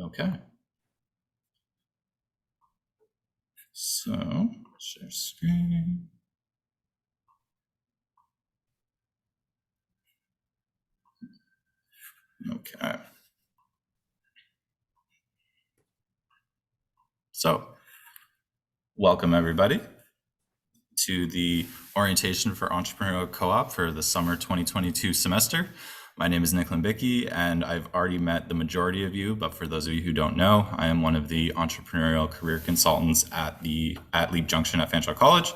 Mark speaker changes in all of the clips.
Speaker 1: Okay. So, share screen. Okay. So, welcome everybody to the orientation for Entrepreneurial Co-op for the summer 2022 semester. My name is Nick Limbicki, and I've already met the majority of you, but for those of you who don't know, I am one of the entrepreneurial career consultants at Leap Junction at Fanshawe College.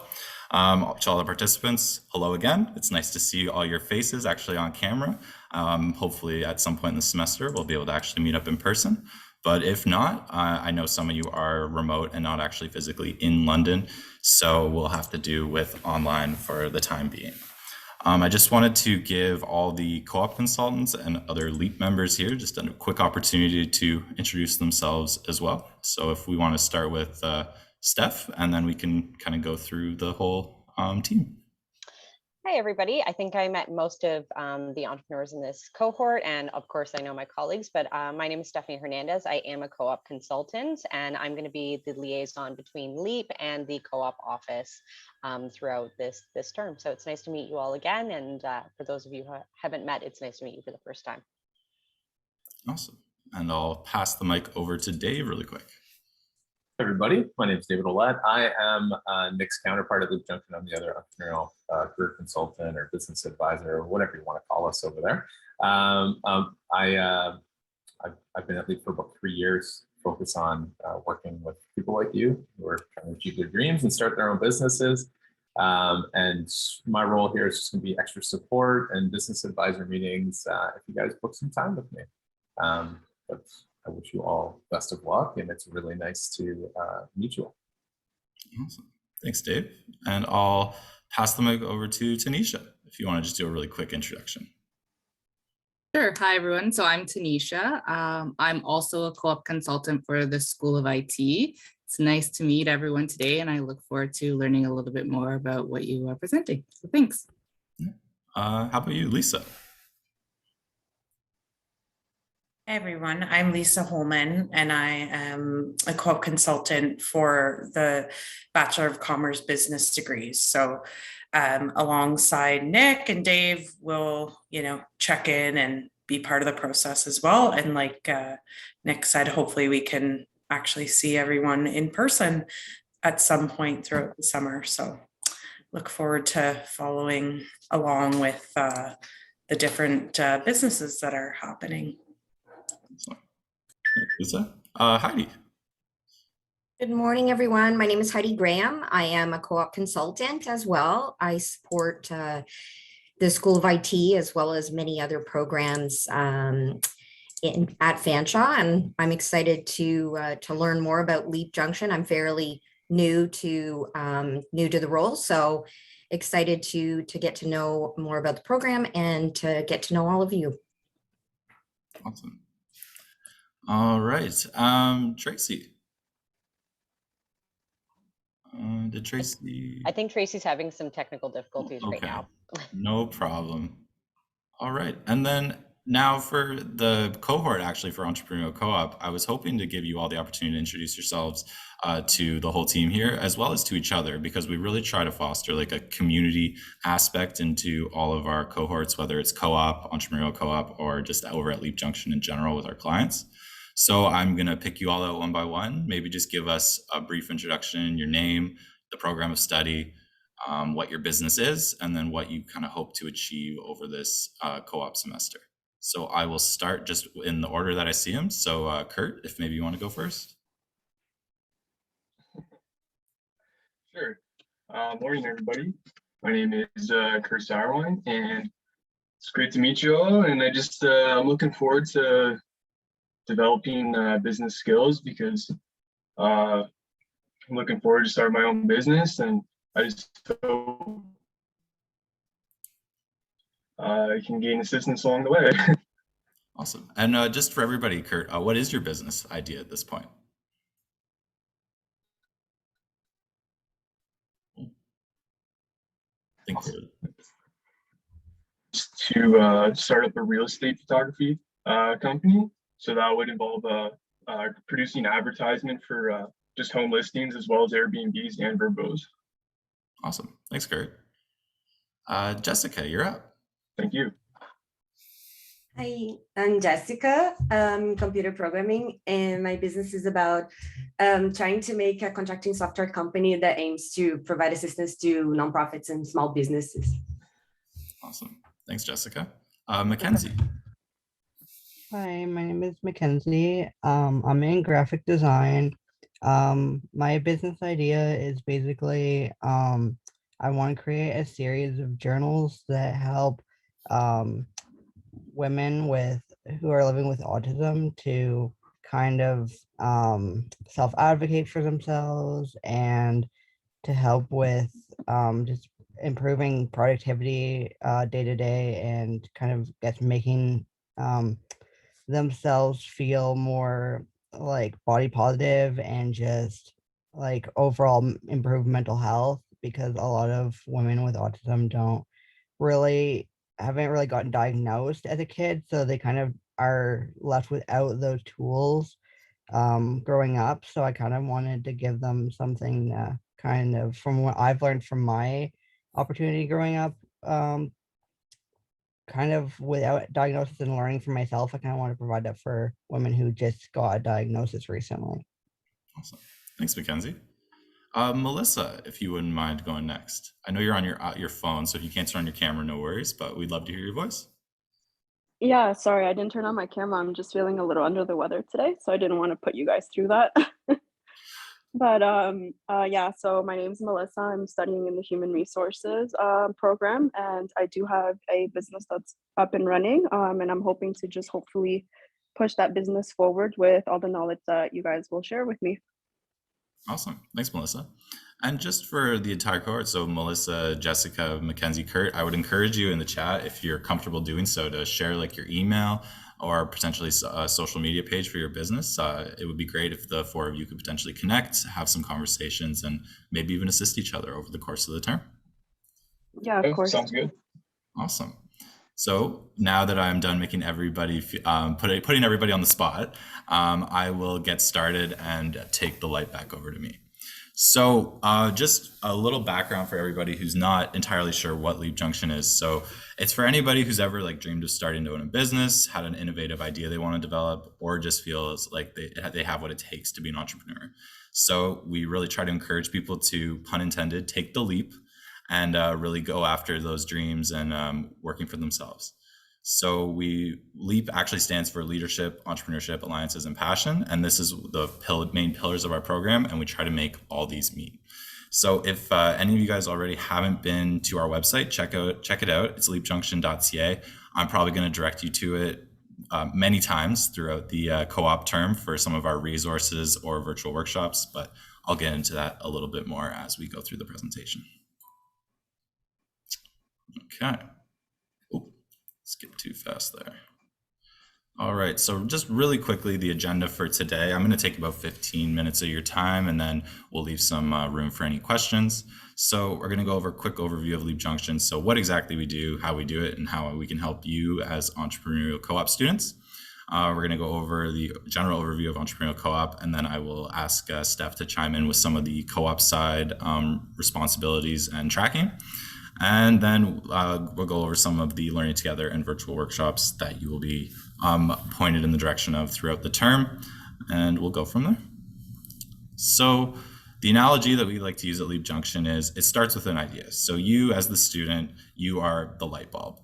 Speaker 1: To all the participants, hello again. It's nice to see all your faces actually on camera. Hopefully at some point in the semester, we'll be able to actually meet up in person. But if not, I know some of you are remote and not actually physically in London, so we'll have to do with online for the time being. I just wanted to give all the co-op consultants and other LEAP members here just a quick opportunity to introduce themselves as well. So if we want to start with Steph, and then we can kind of go through the whole team.
Speaker 2: Hi, everybody. I think I met most of the entrepreneurs in this cohort, and of course, I know my colleagues, but my name is Stephanie Hernandez. I am a co-op consultant, and I'm going to be the liaison between LEAP and the co-op office throughout this term. So it's nice to meet you all again, and for those of you who haven't met, it's nice to meet you for the first time.
Speaker 1: Awesome. And I'll pass the mic over to Dave really quick.
Speaker 3: Hey everybody, my name is David Ouellette. I am Nick's counterpart at Leap Junction. I'm the other entrepreneurial career consultant or business advisor, or whatever you want to call us over there. I've been at Leap for about 3 years, focus on working with people like you who are trying to achieve their dreams and start their own businesses. And my role here is just going to be extra support and business advisor meetings if you guys book some time with me. But I wish you all best of luck, and it's really nice to meet you all.
Speaker 1: Awesome. Thanks, Dave. And I'll pass the mic over to Tanisha, if you want to just do a really quick introduction.
Speaker 4: Sure. Hi, everyone. So I'm Tanisha. I'm also a co-op consultant for the School of IT. It's nice to meet everyone today, and I look forward to learning a little bit more about what you are presenting. So thanks.
Speaker 1: How about you, Lisa?
Speaker 5: Hey everyone, I'm Lisa Holman, and I am a co-op consultant for the Bachelor of Commerce business degrees. So alongside Nick and Dave, we'll check in and be part of the process as well. And like Nick said, hopefully we can actually see everyone in person at some point throughout the summer. So look forward to following along with the different businesses that are happening.
Speaker 1: Lisa. Heidi.
Speaker 6: Good morning, everyone. My name is Heidi Graham. I am a co-op consultant as well. I support the School of IT as well as many other programs at Fanshawe, and I'm excited to learn more about Leap Junction. I'm fairly new to the role, so excited to get to know more about the program and to get to know all of you.
Speaker 1: Awesome. All right, Tracy. Did Tracy?
Speaker 2: I think Tracy's having some technical difficulties right now.
Speaker 1: No problem. All right, and then now for the cohort, actually for Entrepreneurial Co-op, I was hoping to give you all the opportunity to introduce yourselves to the whole team here, as well as to each other, because we really try to foster like a community aspect into all of our cohorts, whether it's co-op, Entrepreneurial Co-op, or just over at Leap Junction in general with our clients. So I'm going to pick you all out one by one. Maybe just give us a brief introduction, your name, the program of study, what your business is, and then what you kind of hope to achieve over this co-op semester. So I will start just in the order that I see them. So Kurt, if maybe you want to go first.
Speaker 7: Sure. Morning, everybody. My name is Kurt Sauerwein, and it's great to meet you all. And I'm looking forward to developing business skills, because I'm looking forward to start my own business, and I just hope I can gain assistance along the way.
Speaker 1: Awesome. And just for everybody, Kurt, what is your business idea at this point?
Speaker 7: To start up a real estate photography company. So that would involve producing advertisement for just home listings as well as Airbnbs and Verbos.
Speaker 1: Awesome. Thanks, Kurt. Jessica, you're up.
Speaker 7: Thank you.
Speaker 8: Hi, I'm Jessica, computer programming, and my business is about trying to make a contracting software company that aims to provide assistance to nonprofits and small businesses.
Speaker 1: Awesome. Thanks, Jessica. Mackenzie.
Speaker 9: Hi, my name is Mackenzie. I'm in graphic design. My business idea is basically I want to create a series of journals that help women who are living with autism to kind of self-advocate for themselves and to help with just improving productivity day to day and kind of get making themselves feel more like body positive and just like overall improve mental health, because a lot of women with autism haven't really gotten diagnosed as a kid, so they kind of are left without those tools growing up. So I kind of wanted to give them something kind of from what I've learned from my opportunity growing up, kind of without diagnosis and learning for myself. I kind of want to provide that for women who just got a diagnosis recently.
Speaker 1: Awesome. Thanks, Mackenzie. Melissa, if you wouldn't mind going next. I know you're on your phone, so if you can't turn on your camera, no worries, but we'd love to hear your voice.
Speaker 10: Yeah, sorry, I didn't turn on my camera. I'm just feeling a little under the weather today, so I didn't want to put you guys through that. But yeah, so my name is Melissa. I'm studying in the human resources program, and I do have a business that's up and running, and I'm hoping to just hopefully push that business forward with all the knowledge that you guys will share with me.
Speaker 1: Awesome. Thanks, Melissa. And just for the entire cohort, so Melissa, Jessica, Mackenzie, Kurt, I would encourage you in the chat, if you're comfortable doing so, to share like your email or potentially a social media page for your business. It would be great if the four of you could potentially connect, have some conversations, and maybe even assist each other over the course of the term.
Speaker 10: Yeah, of course.
Speaker 7: Sounds good.
Speaker 1: Awesome. So now that I'm done making everybody, putting everybody on the spot, I will get started and take the light back over to me. So just a little background for everybody who's not entirely sure what Leap Junction is. So it's for anybody who's ever like dreamed of starting to own a business, had an innovative idea they want to develop, or just feels like they have what it takes to be an entrepreneur. So we really try to encourage people to, pun intended, take the leap and really go after those dreams and working for themselves. So LEAP actually stands for Leadership, Entrepreneurship, Alliances, and Passion. And this is the main pillars of our program. And we try to make all these meet. So if any of you guys already haven't been to our website, check it out. It's leapjunction.ca. I'm probably going to direct you to it many times throughout the co-op term for some of our resources or virtual workshops, but I'll get into that a little bit more as we go through the presentation. Okay. Oh, skip too fast there. All right, so just really quickly, the agenda for today. I'm going to take about 15 minutes of your time, and then we'll leave some room for any questions. So we're going to go over a quick overview of Leap Junction. So what exactly we do, how we do it, and how we can help you as entrepreneurial co-op students. We're going to go over the general overview of Entrepreneurial Co-op, and then I will ask Steph to chime in with some of the co-op side responsibilities and tracking. And then we'll go over some of the learning together and virtual workshops that you will be pointed in the direction of throughout the term, and we'll go from there. So the analogy that we like to use at Leap Junction is it starts with an idea. So you as the student, you are the light bulb.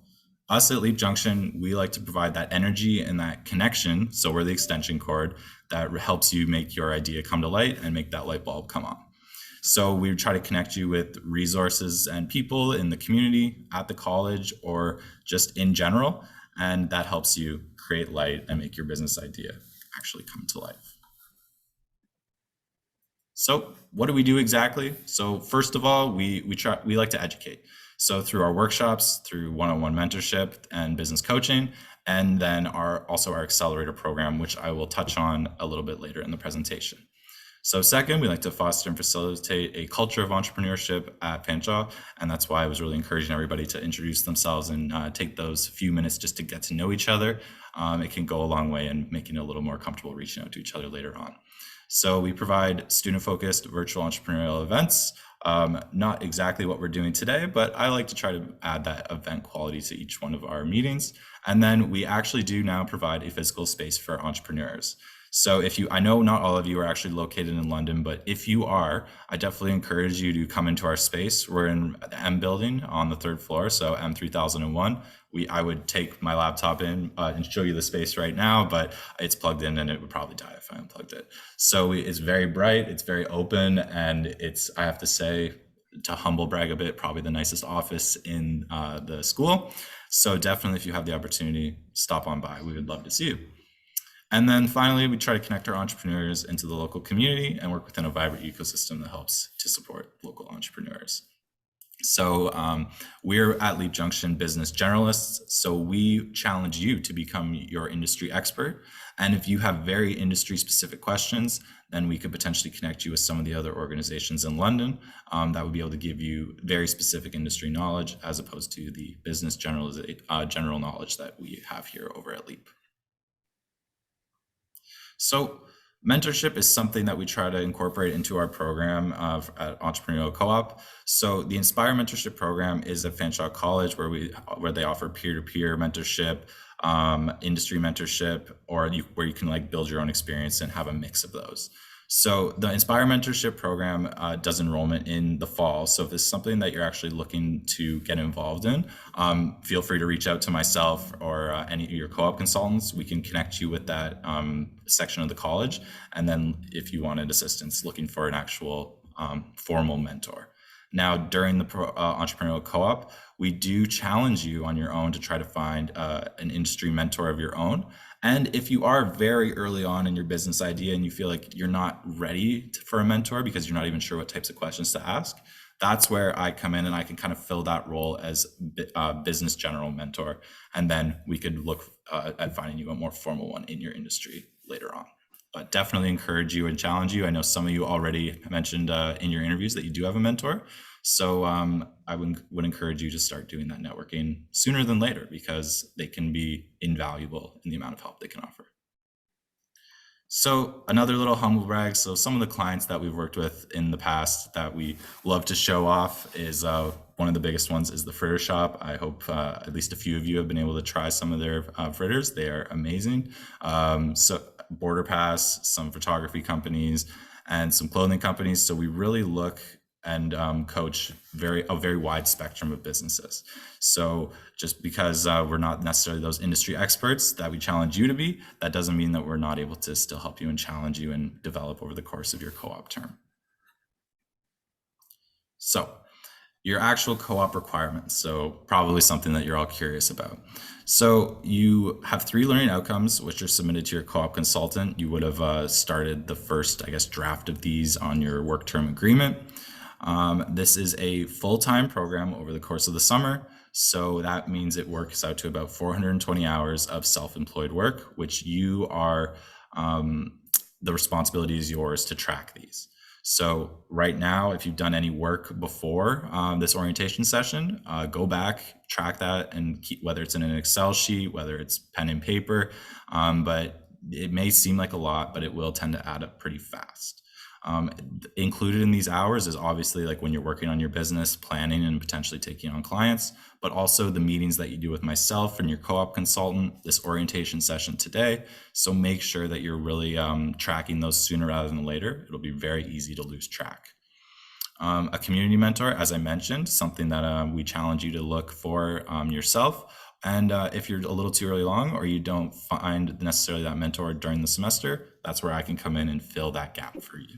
Speaker 1: Us at Leap Junction, we like to provide that energy and that connection, so we're the extension cord that helps you make your idea come to light and make that light bulb come on. So we try to connect you with resources and people in the community, at the college, or just in general, and that helps you create light and make your business idea actually come to life. So what do we do exactly? So first of all, we like to educate. So through our workshops, through one-on-one mentorship and business coaching, and then also our accelerator program, which I will touch on a little bit later in the presentation. So second, we like to foster and facilitate a culture of entrepreneurship at Fanshawe, and that's why I was really encouraging everybody to introduce themselves and take those few minutes just to get to know each other. It can go a long way in making it a little more comfortable reaching out to each other later on. So we provide student-focused virtual entrepreneurial events. Not exactly what we're doing today, but I like to try to add that event quality to each one of our meetings. And then we actually do now provide a physical space for entrepreneurs. So if you, I know not all of you are actually located in London, but if you are, I definitely encourage you to come into our space. We're in the M building on the 3rd floor, so M3001. I would take my laptop in and show you the space right now, but it's plugged in and it would probably die if I unplugged it. So it's very bright, it's very open, and it's, I have to say, to humble brag a bit, probably the nicest office in the school. So definitely, if you have the opportunity, stop on by. We would love to see you. And then finally, we try to connect our entrepreneurs into the local community and work within a vibrant ecosystem that helps to support local entrepreneurs. So we're at Leap Junction business generalists. So we challenge you to become your industry expert. And if you have very industry specific questions, then we could potentially connect you with some of the other organizations in London that would be able to give you very specific industry knowledge as opposed to the business general knowledge that we have here over at Leap. So mentorship is something that we try to incorporate into our program at Entrepreneurial Co-op. So the Inspire Mentorship Program is at Fanshawe College where they offer peer-to-peer mentorship, industry mentorship, or where you can like build your own experience and have a mix of those. So the Inspire Mentorship Program does enrollment in the fall. So if it's something that you're actually looking to get involved in, feel free to reach out to myself or any of your co-op consultants. We can connect you with that section of the college. And then if you wanted assistance looking for an actual formal mentor. Now, during the Entrepreneurial Co-op, we do challenge you on your own to try to find an industry mentor of your own. And if you are very early on in your business idea and you feel like you're not ready for a mentor because you're not even sure what types of questions to ask, that's where I come in and I can kind of fill that role as a business general mentor. And then we could look at finding you a more formal one in your industry later on. But definitely encourage you and challenge you. I know some of you already mentioned in your interviews that you do have a mentor. So I would encourage you to start doing that networking sooner than later because they can be invaluable in the amount of help they can offer. So another little humble brag. So some of the clients that we've worked with in the past that we love to show off is one of the biggest ones is the Fritter Shop. I hope at least a few of you have been able to try some of their fritters. They are amazing. So Border Pass, some photography companies, and some clothing companies. So we really look and coach a very wide spectrum of businesses. So just because we're not necessarily those industry experts that we challenge you to be, that doesn't mean that we're not able to still help you and challenge you and develop over the course of your co-op term. So your actual co-op requirements. So probably something that you're all curious about. So you have 3 learning outcomes, which are submitted to your co-op consultant. You would have started the first, I guess, draft of these on your work term agreement. This is a full-time program over the course of the summer. So that means it works out to about 420 hours of self-employed work, which you are, the responsibility is yours to track these. So right now, if you've done any work before this orientation session, go back, track that, and keep, whether it's in an Excel sheet, whether it's pen and paper, but it may seem like a lot, but it will tend to add up pretty fast. Included in these hours is obviously like when you're working on your business, planning and potentially taking on clients, but also the meetings that you do with myself and your co-op consultant, this orientation session today. So make sure that you're really tracking those sooner rather than later. It'll be very easy to lose track. A community mentor, as I mentioned, something that we challenge you to look for yourself. And if you're a little too early along or you don't find necessarily that mentor during the semester, that's where I can come in and fill that gap for you.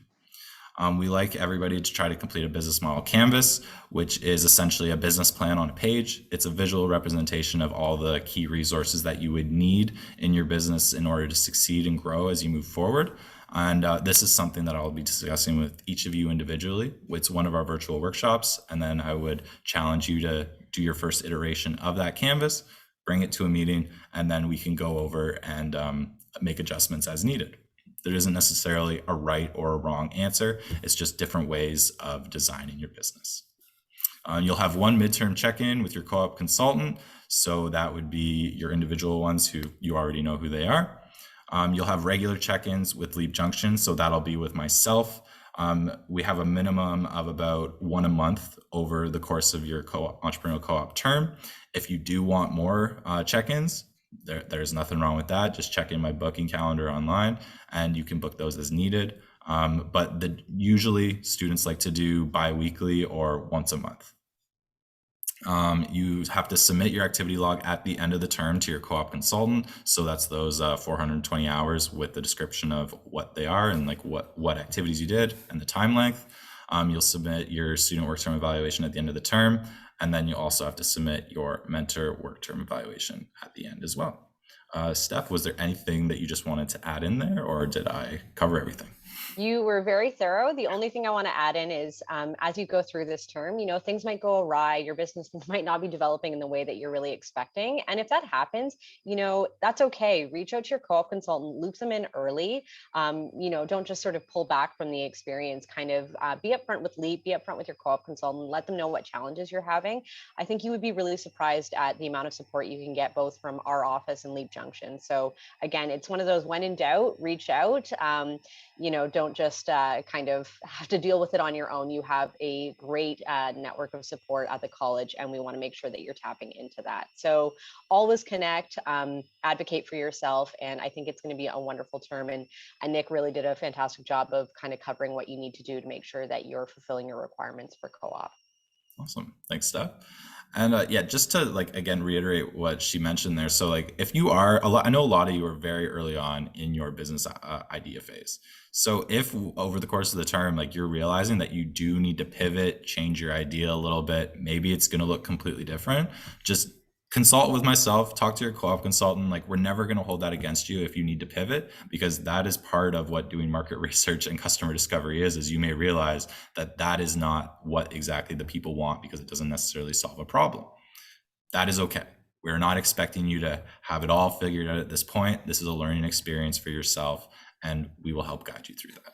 Speaker 1: We like everybody to try to complete a business model canvas, which is essentially a business plan on a page. It's a visual representation of all the key resources that you would need in your business in order to succeed and grow as you move forward. And this is something that I'll be discussing with each of you individually. It's one of our virtual workshops. And then I would challenge you to do your first iteration of that canvas, bring it to a meeting, and then we can go over and make adjustments as needed. There isn't necessarily a right or a wrong answer. It's just different ways of designing your business. You'll have one midterm check-in with your co-op consultant. So that would be your individual ones who you already know who they are. You'll have regular check-ins with Leap Junction. So that'll be with myself. We have a minimum of about one a month over the course of your entrepreneurial co-op term. If you do want more check-ins, there's nothing wrong with that. Just check in my booking calendar online and you can book those as needed. But usually students like to do bi-weekly or once a month. You have to submit your activity log at the end of the term to your co-op consultant. So that's those 420 hours with the description of what they are and like what activities you did and the time length. You'll submit your student work term evaluation at the end of the term. And then you also have to submit your mentor work term evaluation at the end as well. Steph, was there anything that you just wanted to add in there, or did I cover everything?
Speaker 2: You were very thorough. The only thing I want to add in is as you go through this term, things might go awry. Your business might not be developing in the way that you're really expecting. And if that happens, that's okay. Reach out to your co-op consultant, loop them in early. Don't just sort of pull back from the experience. Kind of be upfront with Leap, be upfront with your co-op consultant, let them know what challenges you're having. I think you would be really surprised at the amount of support you can get both from our office and Leap Junction. So again, it's one of those when in doubt, reach out. Don't just kind of have to deal with it on your own. You have a great network of support at the college, and we want to make sure that you're tapping into that. So always connect, advocate for yourself, and I think it's going to be a wonderful term. And Nick really did a fantastic job of kind of covering what you need to do to make sure that you're fulfilling your requirements for co-op.
Speaker 1: Awesome. Thanks, Steph. And just to again, reiterate what she mentioned there. So if you are, I know a lot of you are very early on in your business idea phase. So if over the course of the term, you're realizing that you do need to pivot, change your idea a little bit, maybe it's going to look completely different, just consult with myself, talk to your co-op consultant. We're never going to hold that against you if you need to pivot, because that is part of what doing market research and customer discovery is you may realize that is not what exactly the people want because it doesn't necessarily solve a problem. That is okay. We're not expecting you to have it all figured out at this point. This is a learning experience for yourself, and we will help guide you through that.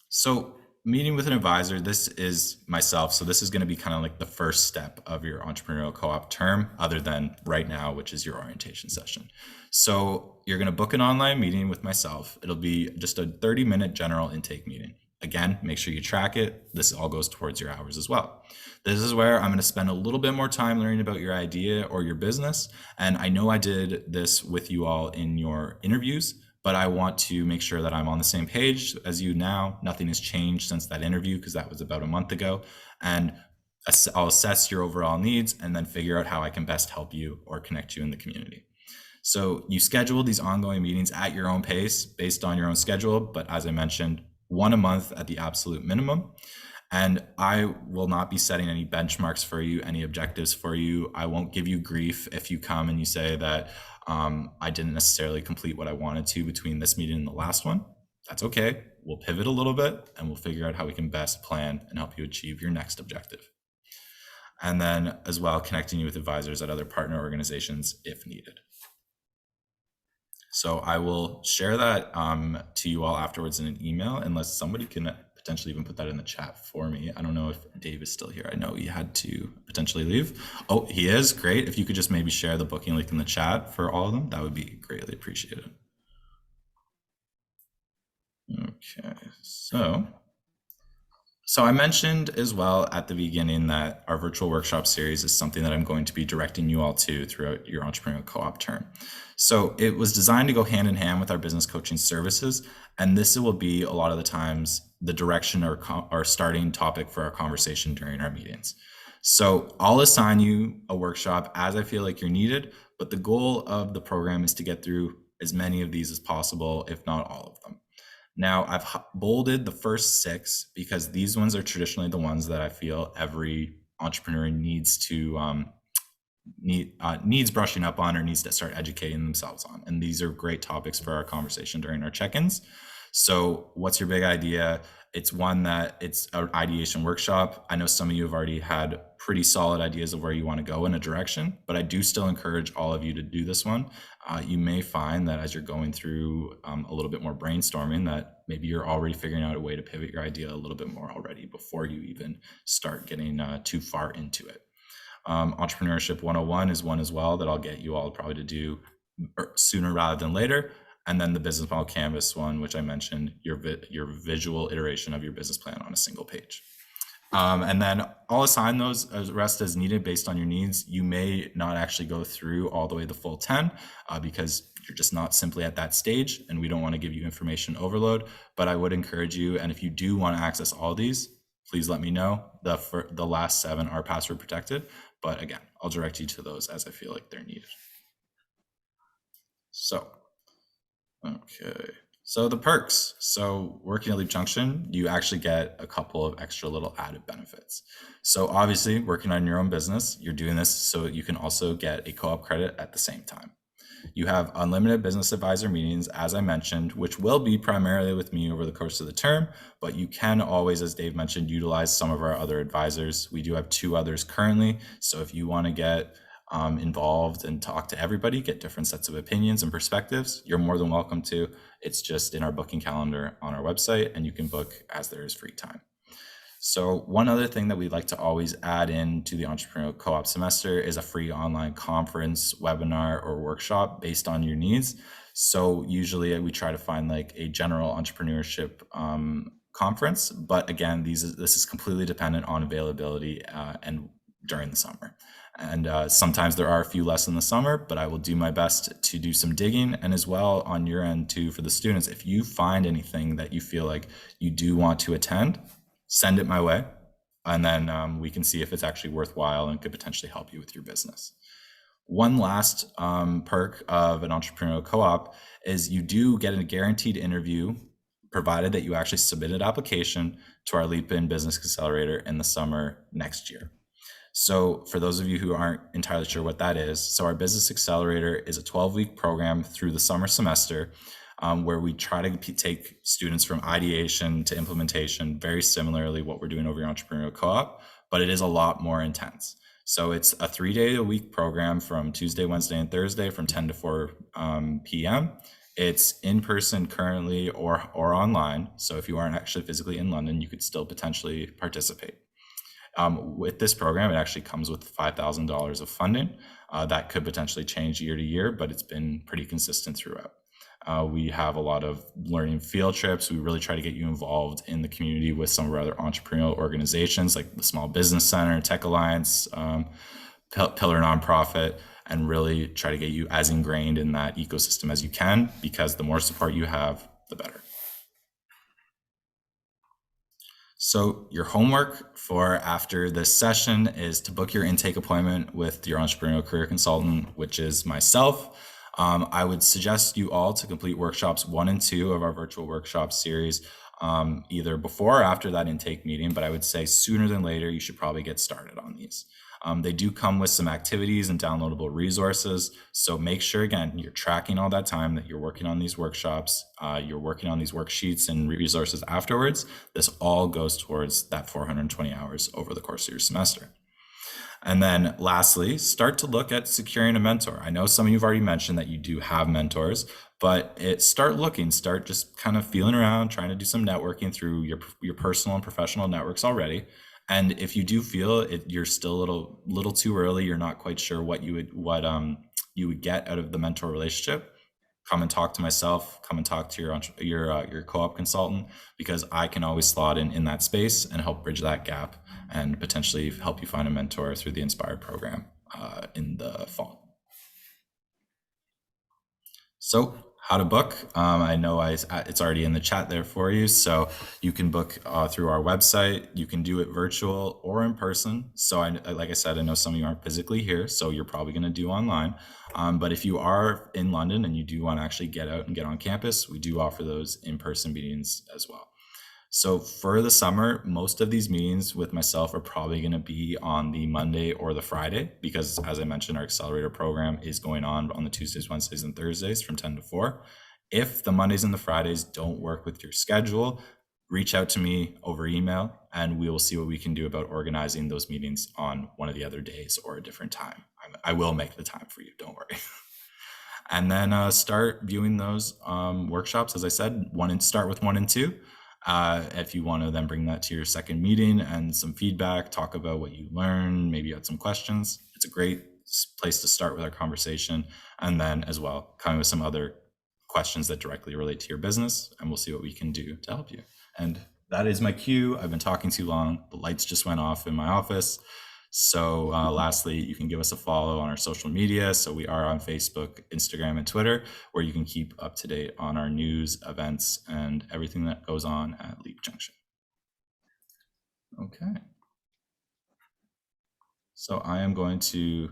Speaker 1: So meeting with an advisor, this is myself. So this is going to be kind of the first step of your entrepreneurial co-op term, other than right now, which is your orientation session. So you're going to book an online meeting with myself. It'll be just a 30-minute general intake meeting. Again, make sure you track it. This all goes towards your hours as well. This is where I'm going to spend a little bit more time learning about your idea or your business. And I know I did this with you all in your interviews, but I want to make sure that I'm on the same page as you now. Nothing has changed since that interview because that was about a month ago. And I'll assess your overall needs and then figure out how I can best help you or connect you in the community. So you schedule these ongoing meetings at your own pace based on your own schedule. But as I mentioned, one a month at the absolute minimum. And I will not be setting any benchmarks for you, any objectives for you. I won't give you grief if you come and you say that I didn't necessarily complete what I wanted to between this meeting and the last one. That's okay. We'll pivot a little bit and we'll figure out how we can best plan and help you achieve your next objective. And then as well, connecting you with advisors at other partner organizations if needed. So I will share that to you all afterwards in an email, unless somebody can potentially even put that in the chat for me. I don't know if Dave is still here. I know he had to potentially leave. Oh, he is. Great. If you could just maybe share the booking link in the chat for all of them, that would be greatly appreciated. Okay, so I mentioned as well at the beginning that our virtual workshop series is something that I'm going to be directing you all to throughout your entrepreneurial co-op term. So it was designed to go hand in hand with our business coaching services. And this will be a lot of the times the direction or starting topic for our conversation during our meetings. So I'll assign you a workshop as I feel like you're needed, but the goal of the program is to get through as many of these as possible, if not all of them. Now I've bolded the first 6 because these ones are traditionally the ones that I feel every entrepreneur needs to needs brushing up on or needs to start educating themselves on. And these are great topics for our conversation during our check-ins. So what's your big idea? It's one that it's an ideation workshop. I know some of you have already had pretty solid ideas of where you want to go in a direction, but I do still encourage all of you to do this one. You may find that as you're going through a little bit more brainstorming, that maybe you're already figuring out a way to pivot your idea a little bit more already before you even start getting too far into it. Entrepreneurship 101 is one as well that I'll get you all probably to do sooner rather than later. And then the business model canvas one, which I mentioned, your visual iteration of your business plan on a single page. And then I'll assign those rest as needed based on your needs. You may not actually go through all the way the full 10 because you're just not simply at that stage, and we don't want to give you information overload. But I would encourage you, and if you do want to access all these, please let me know. The last 7 are password protected, but again, I'll direct you to those as I feel like they're needed. So, okay. So the perks. So working at Leap Junction, you actually get a couple of extra little added benefits. So obviously working on your own business, you're doing this so you can also get a co-op credit at the same time. You have unlimited business advisor meetings, as I mentioned, which will be primarily with me over the course of the term, but you can always, as Dave mentioned, utilize some of our other advisors. We do have 2 others currently. So if you want to get involved and talk to everybody, get different sets of opinions and perspectives, you're more than welcome to. It's just in our booking calendar on our website, and you can book as there is free time. So one other thing that we'd like to always add in to the Entrepreneurial Co-op semester is a free online conference, webinar, or workshop based on your needs. So usually we try to find like a general entrepreneurship conference, but again, this is completely dependent on availability and during the summer. And sometimes there are a few less in the summer, but I will do my best to do some digging. And as well on your end too, for the students, if you find anything that you feel like you do want to attend, send it my way. And then we can see if it's actually worthwhile and could potentially help you with your business. One last perk of an entrepreneurial co-op is you do get a guaranteed interview provided that you actually submit an application to our Leap In Business Accelerator in the summer next year. So for those of you who aren't entirely sure what that is, so our Business Accelerator is a 12-week program through the summer semester where we try to take students from ideation to implementation, very similarly what we're doing over your Entrepreneurial Co-op, but it is a lot more intense. So it's a 3-day-a-week program from Tuesday, Wednesday, and Thursday from 10 to 4 p.m. It's in person currently or online. So if you aren't actually physically in London, you could still potentially participate. With this program, it actually comes with $5,000 of funding. That could potentially change year to year, but it's been pretty consistent throughout. We have a lot of learning field trips. We really try to get you involved in the community with some of our other entrepreneurial organizations like the Small Business Center, Tech Alliance, Pillar Nonprofit, and really try to get you as ingrained in that ecosystem as you can, because the more support you have, the better. So your homework for after this session is to book your intake appointment with your entrepreneurial career consultant, which is myself. I would suggest you all to complete workshops 1 and 2 of our virtual workshop series, either before or after that intake meeting, but I would say sooner than later, you should probably get started on these. They do come with some activities and downloadable resources. So make sure, again, you're tracking all that time that you're working on these workshops, you're working on these worksheets and resources afterwards. This all goes towards that 420 hours over the course of your semester. And then lastly, start to look at securing a mentor. I know some of you have already mentioned that you do have mentors, but start just kind of feeling around, trying to do some networking through your personal and professional networks already. And if you do feel you're still a little too early, you're not quite sure what you would get out of the mentor relationship, come and talk to myself, come and talk to your co-op consultant, because I can always slot in that space and help bridge that gap and potentially help you find a mentor through the Inspire program in the fall. So how to book. I know it's already in the chat there for you. So you can book through our website. You can do it virtual or in person. So like I said, I know some of you aren't physically here, so you're probably going to do online. But if you are in London and you do want to actually get out and get on campus, we do offer those in-person meetings as well. So for the summer, most of these meetings with myself are probably going to be on the Monday or the Friday, because as I mentioned, our accelerator program is going on the Tuesdays, Wednesdays, and Thursdays from 10 to 4. If the Mondays and the Fridays don't work with your schedule, reach out to me over email, and we will see what we can do about organizing those meetings on one of the other days or a different time. I will make the time for you, don't worry. And then start viewing those workshops. As I said, start with 1 and 2. If you want to then bring that to your second meeting and some feedback, talk about what you learned, maybe you had some questions. It's a great place to start with our conversation. And then as well, coming with some other questions that directly relate to your business, and we'll see what we can do to help you. And that is my cue. I've been talking too long. The lights just went off in my office. So lastly, you can give us a follow on our social media. So we are on Facebook, Instagram, and Twitter, where you can keep up to date on our news, events, and everything that goes on at Leap Junction. Okay. So I am going to